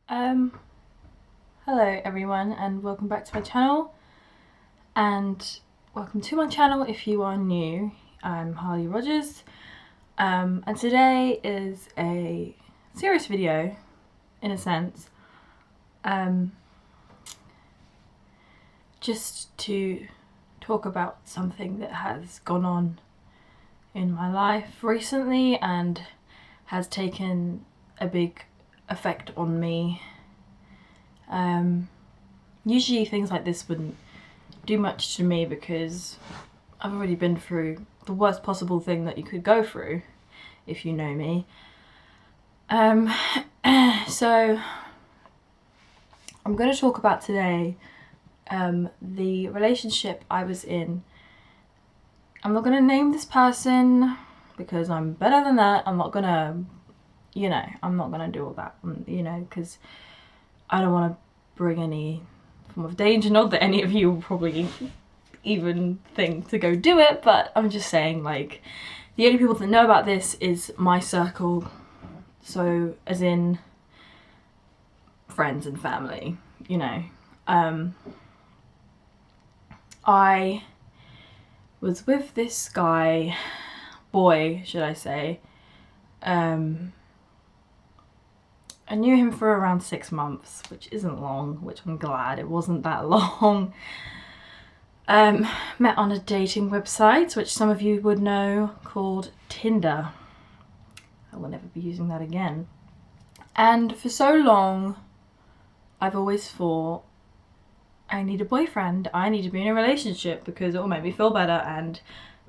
Um, Hello everyone and welcome back to my channel, and welcome to my channel if you are new. I'm Harley Rogers, and today is a serious video in a sense, just to talk about something that has gone on in my life recently and has taken a big effect on me. Usually things like this wouldn't do much to me because I've already been through the worst possible thing that you could go through, if you know me. So I'm going to talk about today the relationship I was in. I'm not going to name this person because I'm better than that. I'm not going to, I'm not going to do all that, because I don't want to bring any form of danger. Not that any of you will probably even think to go do it, but I'm just saying, like, the only people that know about this is my circle, so as in friends and family, I was with this boy, should I say. I knew him for around 6 months, which isn't long, which I'm glad it wasn't that long. Met on a dating website, which some of you would know, called Tinder. I will never be using that again. And for so long, I've always thought, I need a boyfriend, I need to be in a relationship because it will make me feel better and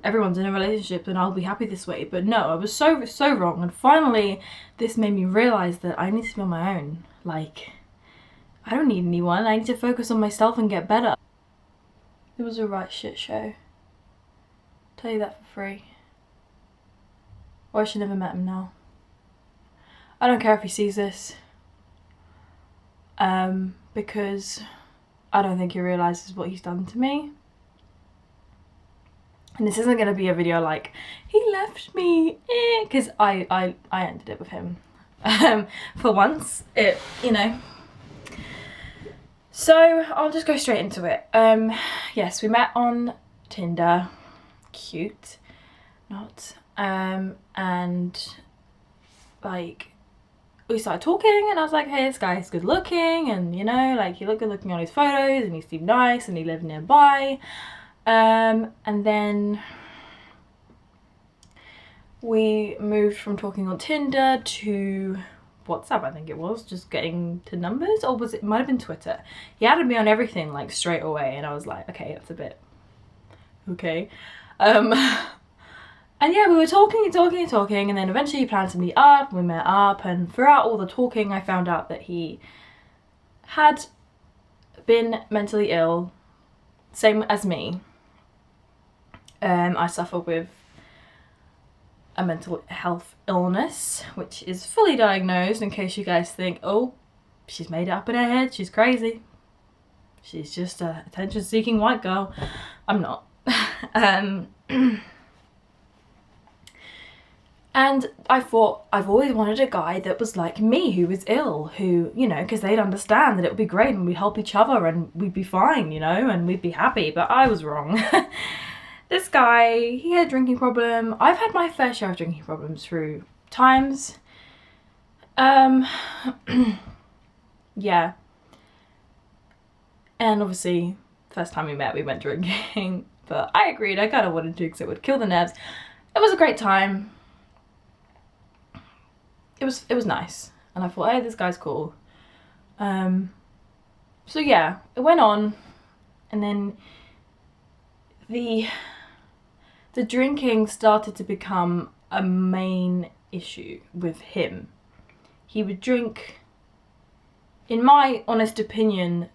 everyone's in a relationship and I'll be happy this way. But no, I was so wrong, and finally this made me realise that I need to be on my own. Like, I don't need anyone, I need to focus on myself and get better. It was a right shit show. Tell you that for free. Or I should never met him now. I don't care if he sees this. Because I don't think he realises what he's done to me. And this isn't going to be a video like, he left me, because I ended it with him. For once, So I'll just go straight into it. Yes, we met on Tinder. Cute. Not. And like, we started talking and I was like, hey, this guy's good looking, and like, he looked good looking on his photos and he seemed nice and he lived nearby. And then we moved from talking on Tinder to WhatsApp, I think it was, just getting to numbers, or it might have been Twitter. He added me on everything like straight away and I was like, okay, that's a bit okay. And yeah, we were talking and then eventually he planned to meet up. We met up, and throughout all the talking I found out that he had been mentally ill, same as me. I suffer with a mental health illness, which is fully diagnosed, in case you guys think, oh, she's made it up in her head, she's crazy, she's just a attention-seeking white girl. I'm not. And I thought, I've always wanted a guy that was like me, who was ill, who, because they'd understand that it would be great and we'd help each other and we'd be fine, and we'd be happy. But I was wrong. This guy, he had a drinking problem. I've had my fair share of drinking problems through times. Yeah. And obviously, first time we met, we went drinking. But I agreed, I kind of wanted to because it would kill the nerves. It was a great time. It was nice. And I thought, hey, this guy's cool. So yeah, it went on. And then the drinking started to become a main issue with him. He would drink, in my honest opinion,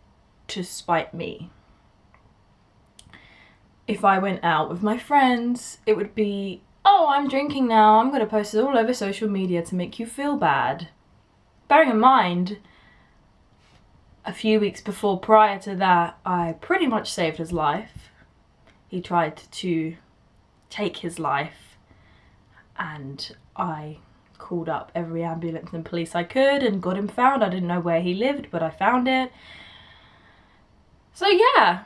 to spite me. If I went out with my friends, it would be, oh, I'm drinking now, I'm going to post it all over social media to make you feel bad. Bearing in mind, a few weeks prior to that, I pretty much saved his life. He tried to take his life and I called up every ambulance and police I could and got him found. I didn't know where he lived, but I found it. So yeah,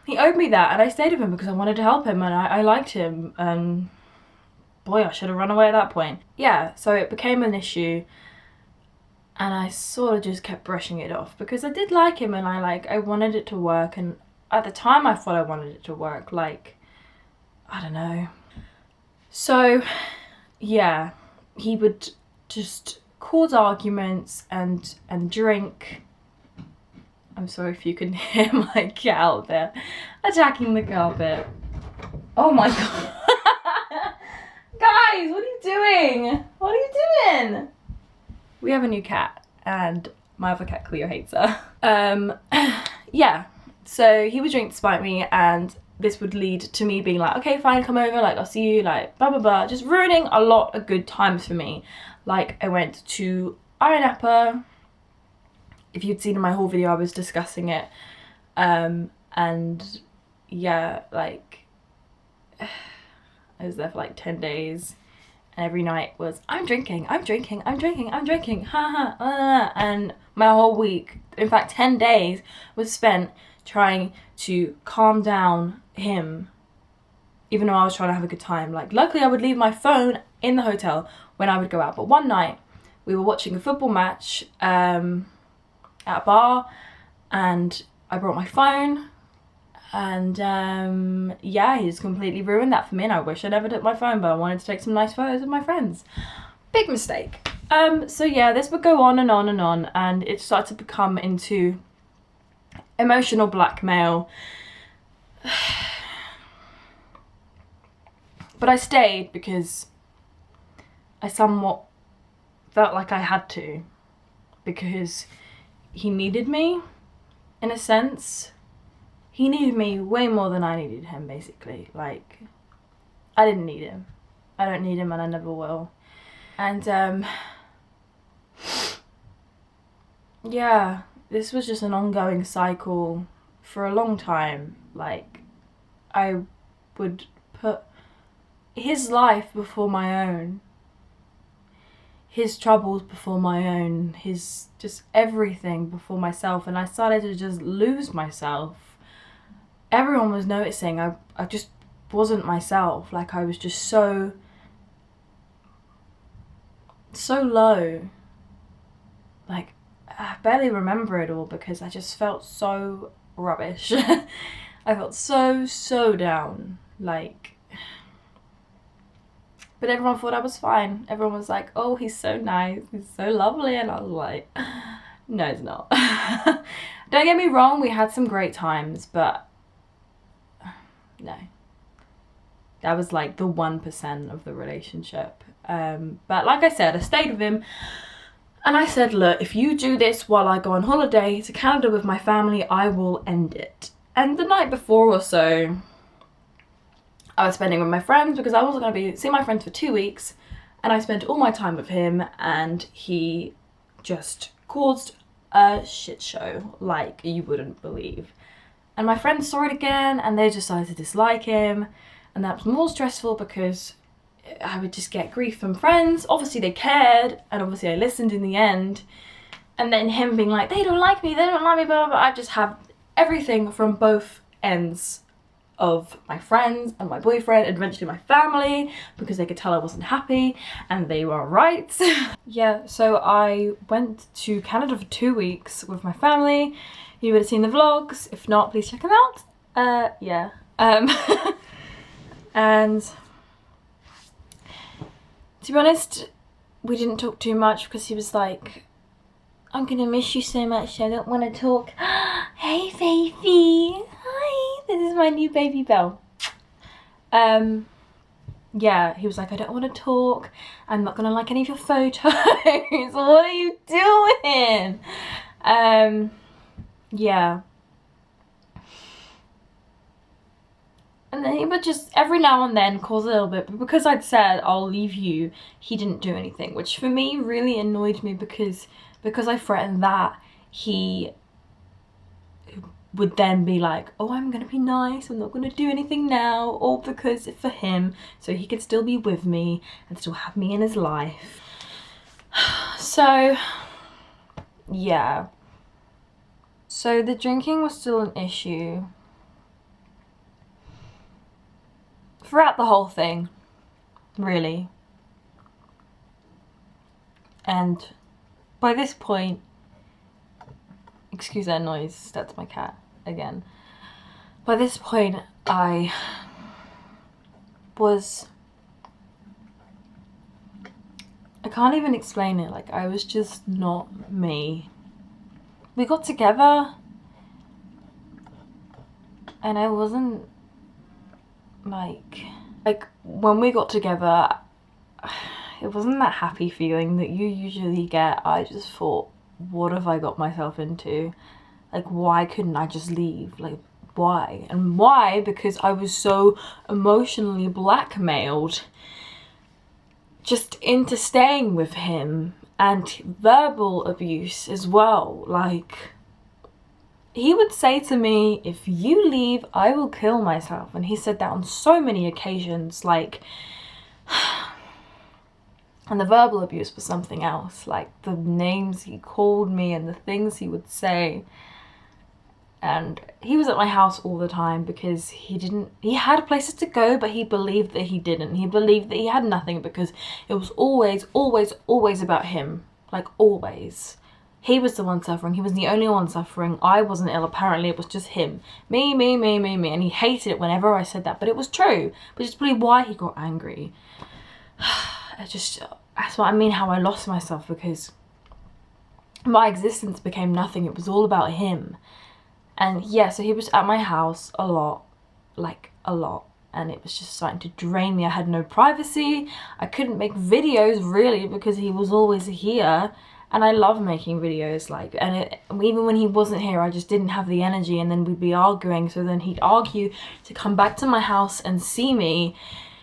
he owed me that, and I stayed with him because I wanted to help him, and I liked him, and boy, I should have run away at that point. Yeah, so it became an issue, and I sort of just kept brushing it off because I did like him, and I wanted it to work, and at the time I thought I wanted it to work, like, I don't know. So yeah, he would just cause arguments and drink. I'm sorry if you can hear my cat out there attacking the carpet. Oh my god. Guys, what are you doing? What are you doing? We have a new cat and my other cat Cleo hates her. Yeah, so he would drink to spite me, and this would lead to me being like, okay, fine, come over, like, I'll see you, like, blah, blah, blah. Just ruining a lot of good times for me. Like, I went to Iron Apple. If you'd seen in my whole video, I was discussing it. And yeah, like, I was there for like 10 days. And every night was, I'm drinking, I'm drinking, I'm drinking, I'm drinking, ha ha, and my whole week, in fact 10 days, was spent trying to calm down him, even though I was trying to have a good time. Like, luckily I would leave my phone in the hotel when I would go out, but one night we were watching a football match at a bar, and I brought my phone, and yeah, he just completely ruined that for me, and I wish I never took my phone, but I wanted to take some nice photos of my friends. Big mistake. So yeah, this would go on and on and on, and it started to become into emotional blackmail. But I stayed because I somewhat felt like I had to, because he needed me, in a sense. He needed me way more than I needed him, basically. Like, I didn't need him. I don't need him, and I never will. And yeah, this was just an ongoing cycle for a long time. Like, I would put his life before my own, his troubles before my own, his just everything before myself, and I started to just lose myself. Everyone was noticing I just wasn't myself. Like, I was just so low. Like, I barely remember it all because I just felt so rubbish. I felt so down. Like, but everyone thought I was fine. Everyone was like, oh, he's so nice, he's so lovely, and I was like, no, it's not. Don't get me wrong, we had some great times, but no. That was like the 1% of the relationship. But like I said, I stayed with him, and I said, look, if you do this while I go on holiday to Canada with my family, I will end it. And the night before or so, I was spending with my friends because I wasn't going to be seeing my friends for 2 weeks, and I spent all my time with him, and he just caused a shit show like you wouldn't believe. And my friends saw it again, and they decided to dislike him, and that was more stressful because I would just get grief from friends. Obviously they cared, and obviously I listened in the end, and then him being like, they don't like me, blah, blah, blah. I just have everything from both ends of my friends and my boyfriend, and eventually my family, because they could tell I wasn't happy, and they were right. Yeah, so I went to Canada for 2 weeks with my family. You would have seen the vlogs. If not, please check them out. Yeah. And to be honest, we didn't talk too much because he was like, I'm gonna miss you so much, I don't want to talk. Hey baby, hi, this is my new baby Belle. Yeah, he was like, I don't want to talk, I'm not gonna like any of your photos. What are you doing? Yeah. And then he would just every now and then cause a little bit, but because I'd said I'll leave you, he didn't do anything, which for me really annoyed me because I threatened that, he would then be like, oh, I'm gonna be nice, I'm not gonna do anything now, all because for him, so he could still be with me and still have me in his life. So, yeah. So the drinking was still an issue throughout the whole thing, really. And by this point, excuse that noise, that's my cat again. By this point, I can't even explain it, like I was just not me. We got together and I wasn't like when we got together, it wasn't that happy feeling that you usually get. I just thought, what have I got myself into? Like, why couldn't I just leave? Like, why? And why? Because I was so emotionally blackmailed just into staying with him, and verbal abuse as well. Like, he would say to me, if you leave, I will kill myself. And he said that on so many occasions, like, and the verbal abuse was something else, like the names he called me and the things he would say. And he was at my house all the time because he had places to go, but he believed that he didn't. He believed that he had nothing because it was always, always, always about him. Like, always. He was the one suffering. He was the only one suffering. I wasn't ill, apparently. It was just him. Me, me, me, me, me. And he hated it whenever I said that. But it was true. Which is probably why he got angry. That's what I mean, how I lost myself, because my existence became nothing. It was all about him. And yeah, so he was at my house a lot, like a lot, and it was just starting to drain me. I had no privacy. I couldn't make videos really because he was always here, and I love making videos, like, and even when he wasn't here, I just didn't have the energy, and then we'd be arguing, so then he'd argue to come back to my house and see me.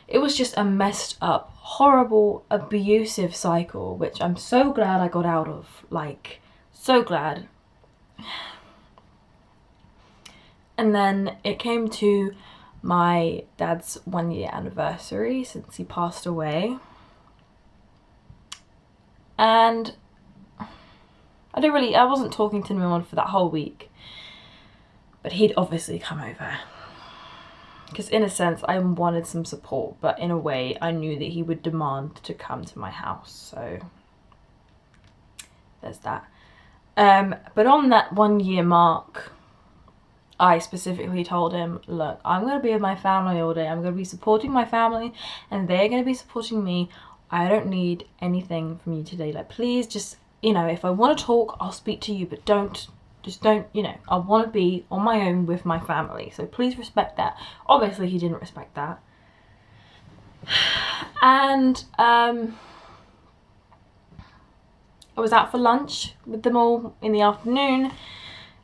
It was just a messed up, horrible, abusive cycle, which I'm so glad I got out of, like, so glad. And then it came to my dad's 1 year anniversary since he passed away. And I wasn't talking to anyone for that whole week. But he'd obviously come over. Because in a sense, I wanted some support, but in a way, I knew that he would demand to come to my house. So there's that. But on that 1 year mark, I specifically told him, look, I'm going to be with my family all day. I'm going to be supporting my family and they're going to be supporting me. I don't need anything from you today. Like, please just, if I want to talk, I'll speak to you, but don't, I want to be on my own with my family. So please respect that. Obviously, he didn't respect that. And I was out for lunch with them all in the afternoon.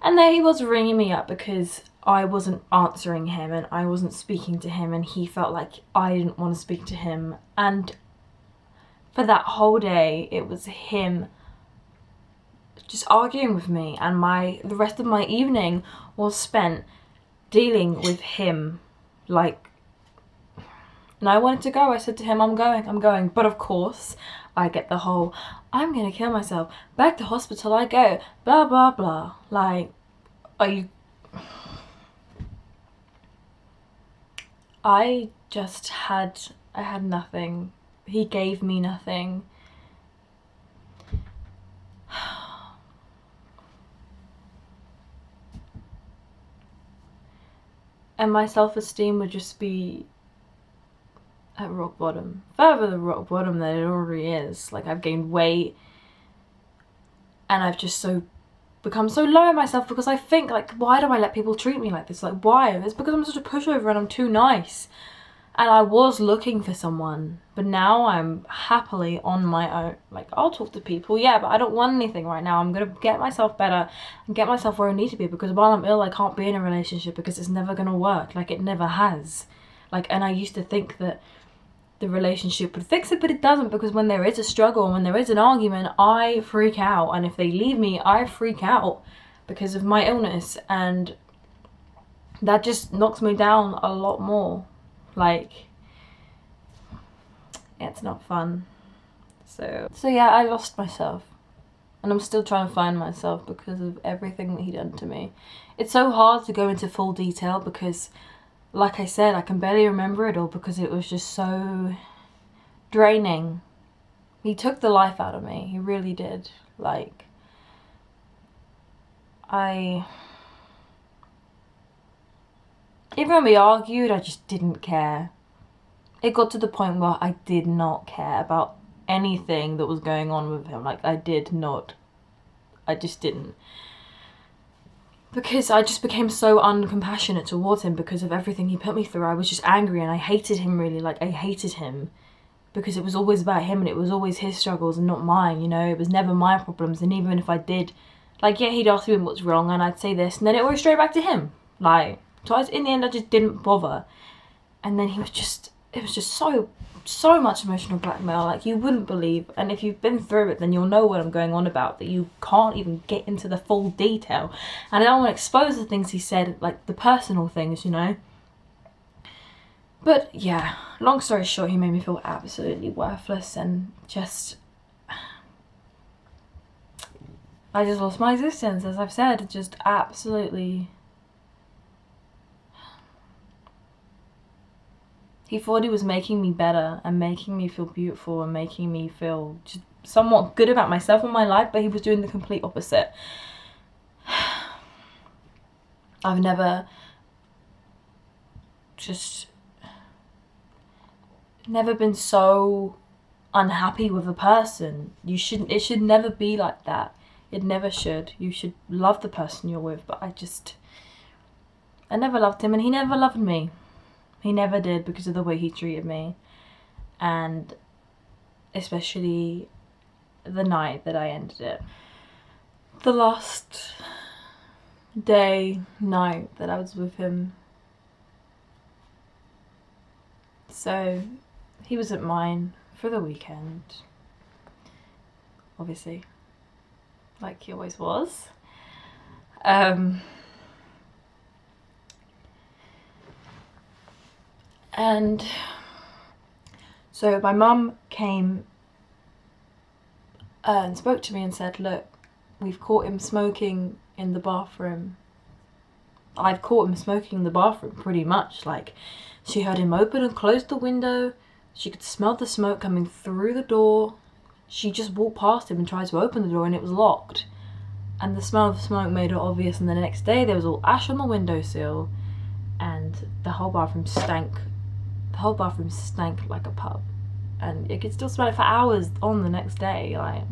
And there he was ringing me up because I wasn't answering him and I wasn't speaking to him, and he felt like I didn't want to speak to him. And for that whole day, it was him just arguing with me, and the rest of my evening was spent dealing with him. Like, and I wanted to go. I said to him, I'm going. But of course, I get the whole, I'm gonna kill myself, back to hospital I go, blah, blah, blah. Like, I had nothing. He gave me nothing. And my self-esteem would just be at rock bottom. Further the rock bottom than it already is. Like, I've gained weight. And I've just become so low on myself because I think, like, why do I let people treat me like this? Like, why? It's because I'm such a pushover and I'm too nice. And I was looking for someone, but now I'm happily on my own. Like, I'll talk to people, yeah, but I don't want anything right now. I'm gonna get myself better and get myself where I need to be, because while I'm ill, I can't be in a relationship because it's never gonna work. Like, it never has. Like, and I used to think that the relationship would fix it, but it doesn't, because when there is a struggle and when there is an argument, I freak out. And if they leave me, I freak out because of my illness, and that just knocks me down a lot more. Like, it's not fun. So yeah, I lost myself. And I'm still trying to find myself because of everything that he done to me. It's so hard to go into full detail because, like I said, I can barely remember it all because it was just so draining. He took the life out of me. He really did. Like, even when we argued, I just didn't care. It got to the point where I did not care about anything that was going on with him. Like, I just didn't. Because I just became so uncompassionate towards him because of everything he put me through. I was just angry and I hated him, really. Like, I hated him because it was always about him and it was always his struggles and not mine, you know? It was never my problems. And even if I did, like, yeah, he'd ask me what's wrong and I'd say this and then it would go straight back to him. Like, so in the end, I just didn't bother. And then it was just so much emotional blackmail, like you wouldn't believe. And if you've been through it, then you'll know what I'm going on about, that you can't even get into the full detail. And I don't want to expose the things he said, like the personal things, you know. But yeah, long story short, he made me feel absolutely worthless and just... I just lost my existence, as I've said, just absolutely... He thought he was making me better and making me feel beautiful and making me feel just somewhat good about myself and my life, but he was doing the complete opposite. I've never been so unhappy with a person. It should never be like that. It never should. You should love the person you're with, but I never loved him and he never loved me. He never did, because of the way he treated me. And especially the night that I ended it. The last night that I was with him. So he was at mine for the weekend. Obviously. Like he always was. And so my mum came and spoke to me and said, look, we've caught him smoking in the bathroom. I've caught him smoking in the bathroom pretty much. Like, she heard him open and close the window. She could smell the smoke coming through the door. She just walked past him and tried to open the door and it was locked. And the smell of smoke made it obvious, and the next day there was all ash on the windowsill and the whole bathroom stank. The whole bathroom stank like a pub, and you could still smell it for hours on the next day. Like,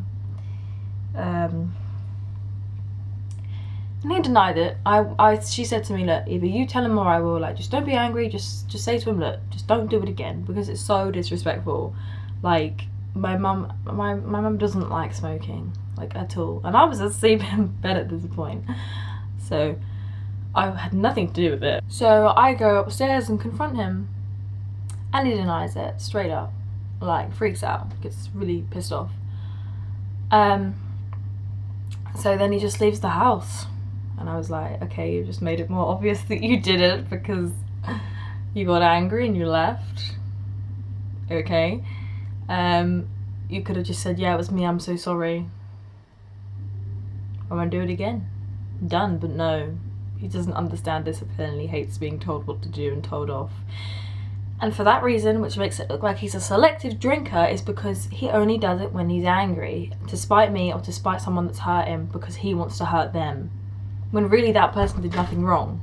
and he denied it. She said to me, look, either you tell him or I will. Like, just don't be angry. Just say to him, look, just don't do it again, because it's so disrespectful. Like, my mum doesn't like smoking, like, at all, and I was asleep in bed at this point, so I had nothing to do with it. So I go upstairs and confront him. And he denies it, straight up. Like, freaks out, gets really pissed off. So then he just leaves the house. And I was like, okay, you just made it more obvious that you did it because you got angry and you left. Okay. You could have just said, yeah, it was me, I'm so sorry. I won't do it again. Done. But no, he doesn't understand discipline and he hates being told what to do and told off. And for that reason, which makes it look like he's a selective drinker, is because he only does it when he's angry, to spite me or to spite someone that's hurt him, because he wants to hurt them, when really that person did nothing wrong.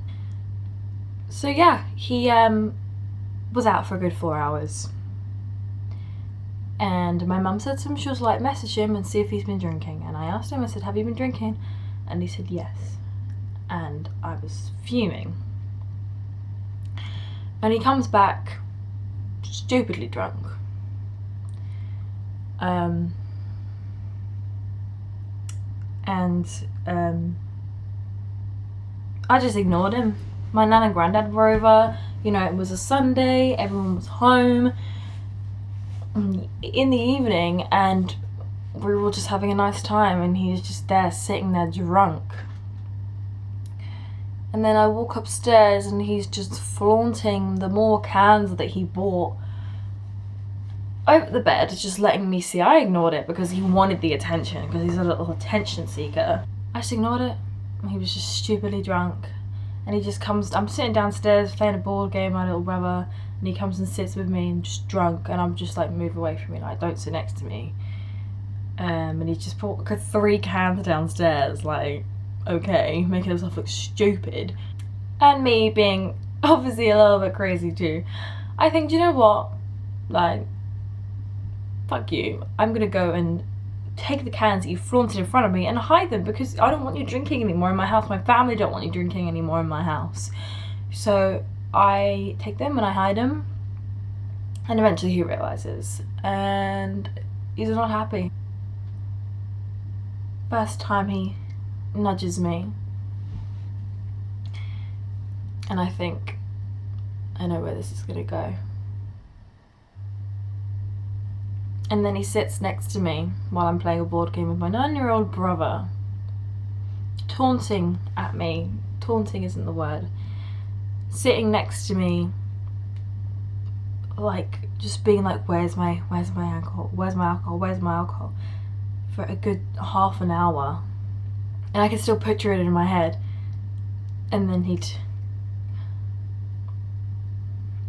So yeah, he was out for a good 4 hours. And my mum said to him, she was like, message him and see if he's been drinking. And I asked him, I said, have you been drinking? And he said yes. And I was fuming. And he comes back stupidly drunk. I just ignored him. My nan and granddad were over. You know, it was a Sunday, everyone was home in the evening, and we were all just having a nice time, and he was just there, sitting there drunk. And then I walk upstairs and he's just flaunting the more cans that he bought. over the bed, just letting me see. I ignored it because he wanted the attention, because he's a little attention seeker. I just ignored it. He was just stupidly drunk. And he just comes, I'm sitting downstairs playing a board game, my little brother, and he comes and sits with me and just drunk, and I'm just like, move away from me, like, don't sit next to me. And he just brought like 3 cans downstairs, like, okay, making himself look stupid. And me being obviously a little bit crazy too. I think, do you know what? Like, fuck you. I'm gonna go and take the cans that you flaunted in front of me and hide them, because I don't want you drinking anymore in my house. My family don't want you drinking anymore in my house. So I take them and I hide them. And eventually he realizes, and he's not happy. First time he nudges me, and I think, I know where this is gonna go. And then he sits next to me while I'm playing a board game with my 9-year-old brother, taunting at me. Taunting isn't the word. Sitting next to me, like, just being like, where's my alcohol? Where's my alcohol? Where's my alcohol? For a good half an hour. And I can still picture it in my head. And then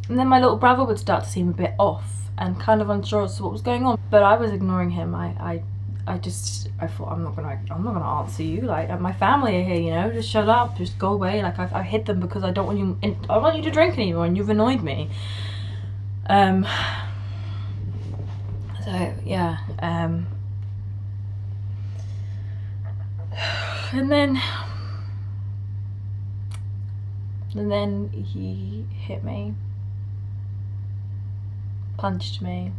and then my little brother would start to seem a bit off and kind of unsure as to what was going on. But I was ignoring him. I thought, I'm not gonna answer you. Like, my family are here, you know. Just shut up. Just go away. Like, I hid them because I don't want you. I want you to drink anymore, and you've annoyed me. So yeah. And then he hit me, punched me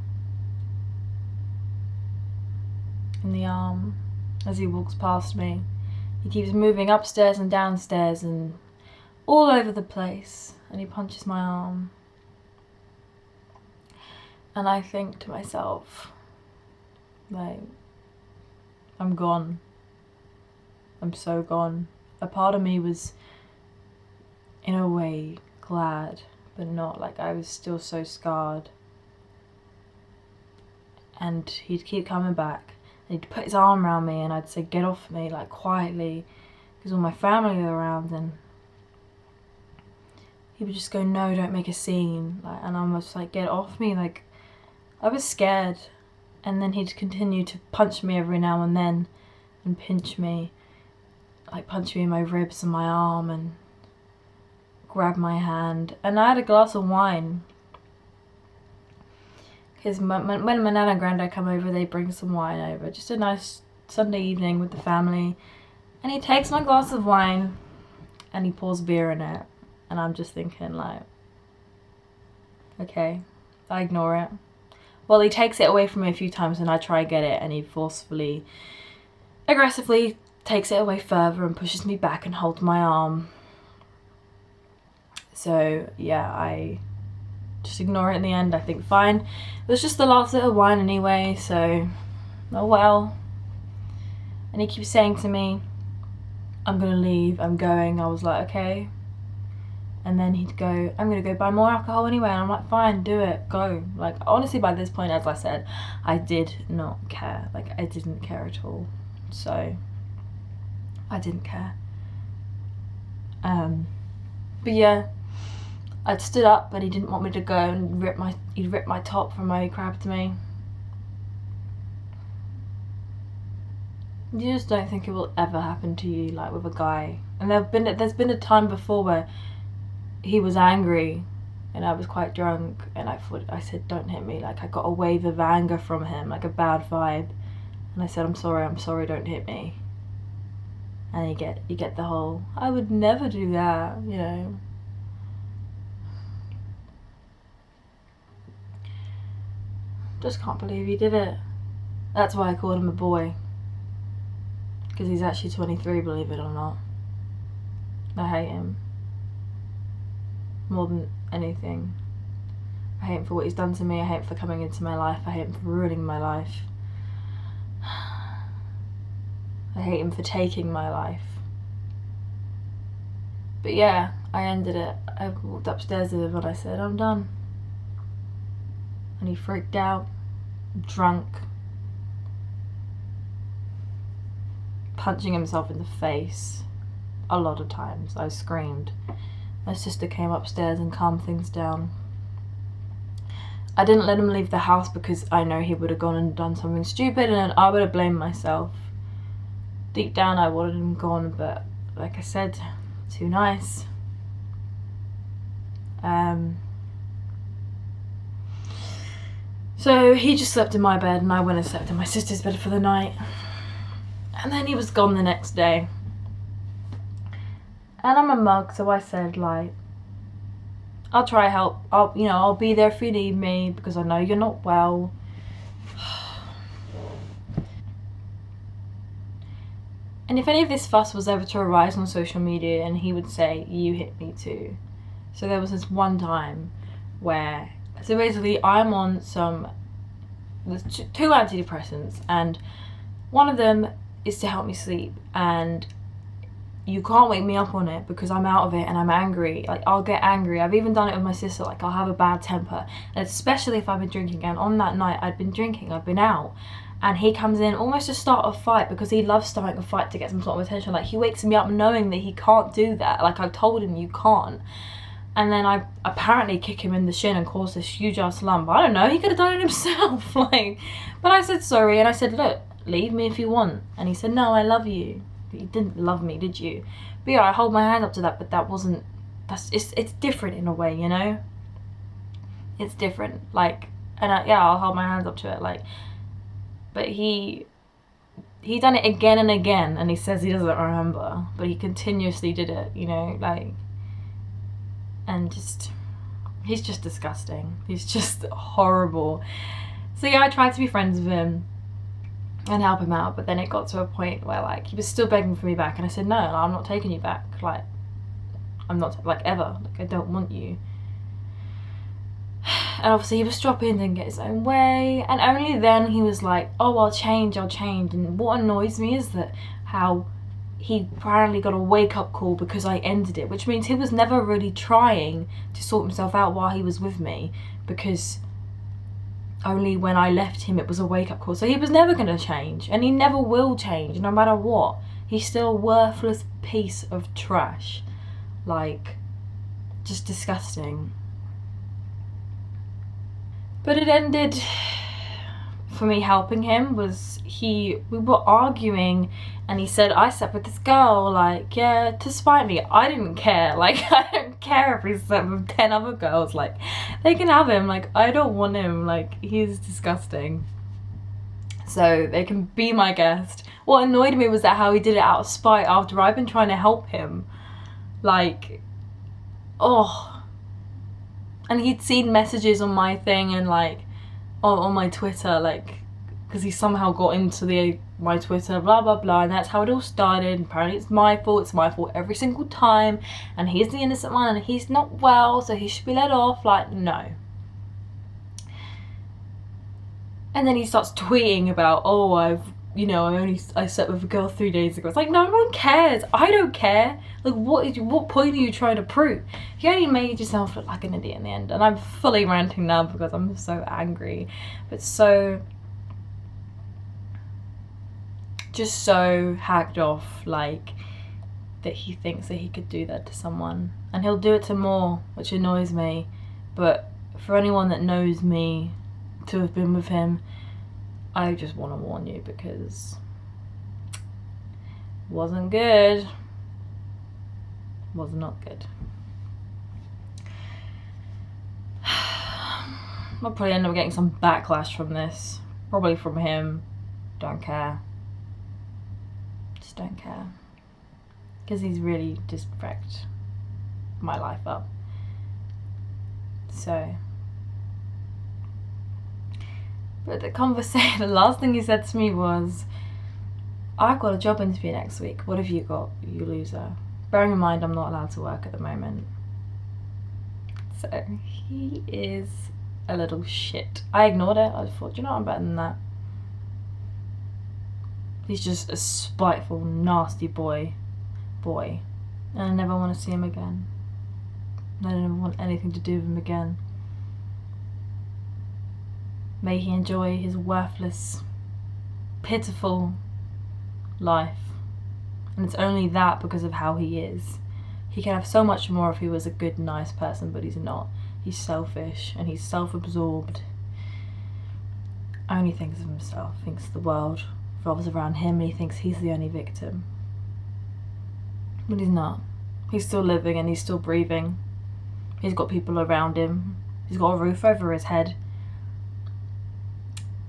in the arm as he walks past me. He keeps moving upstairs and downstairs and all over the place, and he punches my arm. And I think to myself, like, I'm gone. I'm so gone. A part of me was, in a way, glad, but not. Like, I was still so scarred. And he'd keep coming back, and he'd put his arm around me, and I'd say, get off me, like, quietly, because all my family are around, and he would just go, no, don't make a scene. Like, and I was like, get off me. Like, I was scared. And then he'd continue to punch me every now and then, and pinch me, like punch me in my ribs and my arm, and grab my hand. And I had a glass of wine, because when my nana and granddad come over, they bring some wine over. Just a nice Sunday evening with the family. And he takes my glass of wine and he pours beer in it. And I'm just thinking, like, okay, I ignore it. Well, he takes it away from me a few times, and I try and get it, and he forcefully, aggressively takes it away further and pushes me back and holds my arm. So yeah, I just ignore it in the end. I think, fine, it was just the last little wine anyway, so oh well. And he keeps saying to me, I'm gonna leave, I'm going. I was like, okay. And then he'd go, I'm gonna go buy more alcohol anyway. And I'm like, fine, do it, go. Like, honestly, by this point, as I said, I did not care. Like, I didn't care at all. So I didn't care. But yeah, I'd stood up, but he didn't want me to go, and he'd ripped my top from where he grabbed me. You just don't think it will ever happen to you, like, with a guy. And there's been a time before where he was angry and I was quite drunk, and I said, don't hit me. Like, I got a wave of anger from him, like a bad vibe, and I said, I'm sorry, don't hit me. And you get the whole, I would never do that, you know. Just can't believe he did it. That's why I called him a boy, because he's actually 23, believe it or not. I hate him more than anything. I hate him for what he's done to me. I hate him for coming into my life. I hate him for ruining my life. I hate him for taking my life. But yeah, I ended it. I walked upstairs with him and I said, I'm done. And he freaked out. drunk, punching himself in the face a lot of times. I screamed. My sister came upstairs and calmed things down. I didn't let him leave the house because I know he would have gone and done something stupid and then I would have blamed myself. Deep down I wanted him gone, but like I said, too nice. So he just slept in my bed and I went and slept in my sister's bed for the night. And then he was gone the next day. And I'm a mug, so I said, like, I'll try help. I'll be there if you need me because I know you're not well. And if any of this fuss was ever to arise on social media, and he would say, you hit me too. So there was this one time where, so basically I'm on there's two antidepressants, and one of them is to help me sleep, and you can't wake me up on it because I'm out of it and I'm angry. Like, I'll get angry. I've even done it with my sister. Like, I'll have a bad temper, and especially if I've been drinking. And on that night I'd been drinking, I'd been out, and he comes in almost to start a fight because he loves starting a fight to get some sort of attention. Like, he wakes me up knowing that he can't do that. Like, I've told him you can't. And then I apparently kick him in the shin and cause this huge ass lump. I don't know, he could have done it himself. Like, but I said sorry, and I said, look, leave me if you want. And he said, no, I love you. But you didn't love me, did you? But yeah, I hold my hand up to that, but that wasn't, it's different in a way, you know? It's different, like, and I'll hold my hands up to it, like, but he done it again and again, and he says he doesn't remember, but he continuously did it, you know, like, and he's just disgusting. He's just horrible. So yeah, I tried to be friends with him and help him out, but then it got to a point where, like, he was still begging for me back, and I said, no, I'm not taking you back, like, I'm not, like, ever, like, I don't want you. And obviously he was dropping and get his own way, and only then he was like, oh, I'll change. And what annoys me is that how he apparently got a wake-up call because I ended it, which means he was never really trying to sort himself out while he was with me, because only when I left him it was a wake-up call. So he was never going to change, and he never will change, no matter what. He's still a worthless piece of trash. Like, just disgusting. But it ended, for me helping him, was we were arguing, and he said, I slept with this girl, like, yeah, to spite me. I didn't care, like, I don't care if he slept with 10 other girls, like, they can have him, like, I don't want him, like, he's disgusting. So they can be my guest. What annoyed me was that how he did it out of spite after I've been trying to help him, like, oh. And he'd seen messages on my thing and, like, on my Twitter, like, because he somehow got into my Twitter, blah blah blah, and that's how it all started. Apparently it's my fault every single time, and he's the innocent one, and he's not well, so he should be let off. Like, no. And then he starts tweeting about, oh, I slept with a girl 3 days ago. It's like, no one cares. I don't care. Like, what point are you trying to prove? You only made yourself look like an idiot in the end. And I'm fully ranting now because I'm so angry, but just so hacked off, like, that he thinks that he could do that to someone, and he'll do it to more, which annoys me. But for anyone that knows me to have been with him, I just want to warn you, because it wasn't good. Was not good. I'll probably end up getting some backlash from this, probably from him. Don't care. Just don't care, because he's really just wrecked my life up. So, but the conversation, the last thing he said to me was, I've got a job interview next week. What have you got, you loser? Bearing in mind I'm not allowed to work at the moment. So he is a little shit. I ignored it. I thought, you know what, I'm better than that. He's just a spiteful, nasty boy. And I never want to see him again. I don't ever want anything to do with him again. May he enjoy his worthless, pitiful life. And it's only that because of how he is. He could have so much more if he was a good, nice person, but he's not. He's selfish and he's self-absorbed. Only thinks of himself, thinks the world revolves around him, and he thinks he's the only victim. But he's not. He's still living and he's still breathing. He's got people around him. He's got a roof over his head.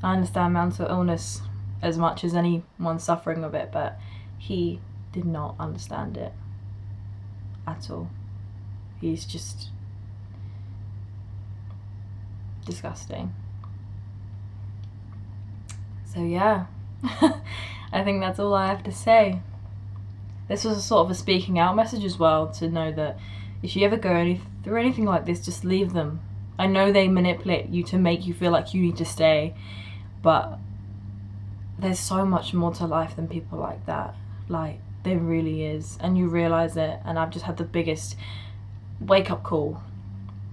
I understand mental illness as much as anyone suffering of it, but he did not understand it at all. He's just disgusting. So yeah, I think that's all I have to say. This was a sort of a speaking out message as well, to know that if you ever go through anything like this, just leave them. I know they manipulate you to make you feel like you need to stay, but there's so much more to life than people like that. Like, there really is, and you realise it. And I've just had the biggest wake-up call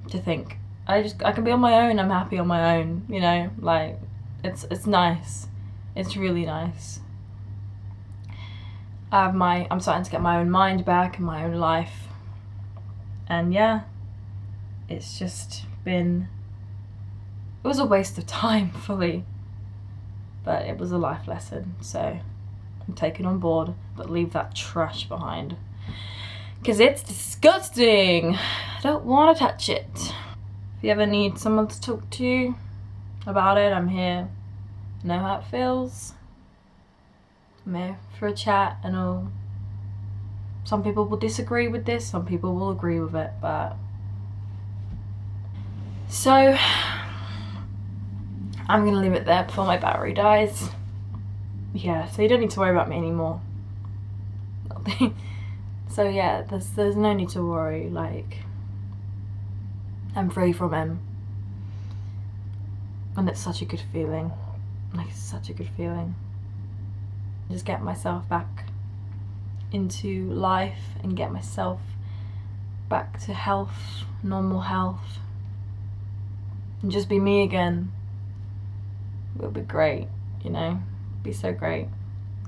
to think, I can be on my own. I'm happy on my own, you know. Like, it's nice. It's really nice. I'm starting to get my own mind back and my own life. And yeah, it's just been, it was a waste of time fully, but it was a life lesson. So I'm taking on board, but leave that trash behind, because it's disgusting. I don't want to touch it. If you ever need someone to talk to you about it, I'm here. Know how it feels. I'm here for a chat and all. Some people will disagree with this, some people will agree with it, but so I'm gonna leave it there before my battery dies. Yeah, so you don't need to worry about me anymore. So yeah, there's no need to worry. Like, I'm free from him, and it's such a good feeling. Like, it's such a good feeling. Just get myself back into life and get myself back to health, normal health, and just be me again. It'll be great, you know, be so great.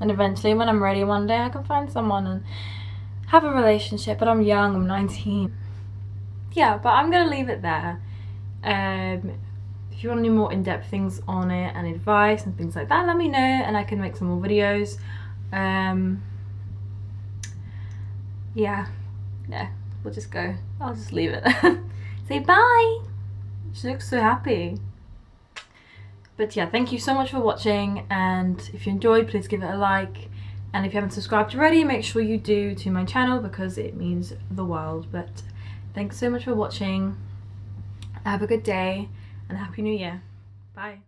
And eventually, when I'm ready one day, I can find someone and have a relationship. But I'm young, I'm 19. Yeah, but I'm gonna leave it there. If you want any more in-depth things on it and advice and things like that, let me know and I can make some more videos. Yeah, we'll just go. I'll just leave it. Say bye. She looks so happy. But yeah, thank you so much for watching, and if you enjoyed, please give it a like, and if you haven't subscribed already, make sure you do to my channel, because it means the world. But thanks so much for watching. Have a good day and Happy New Year. Bye.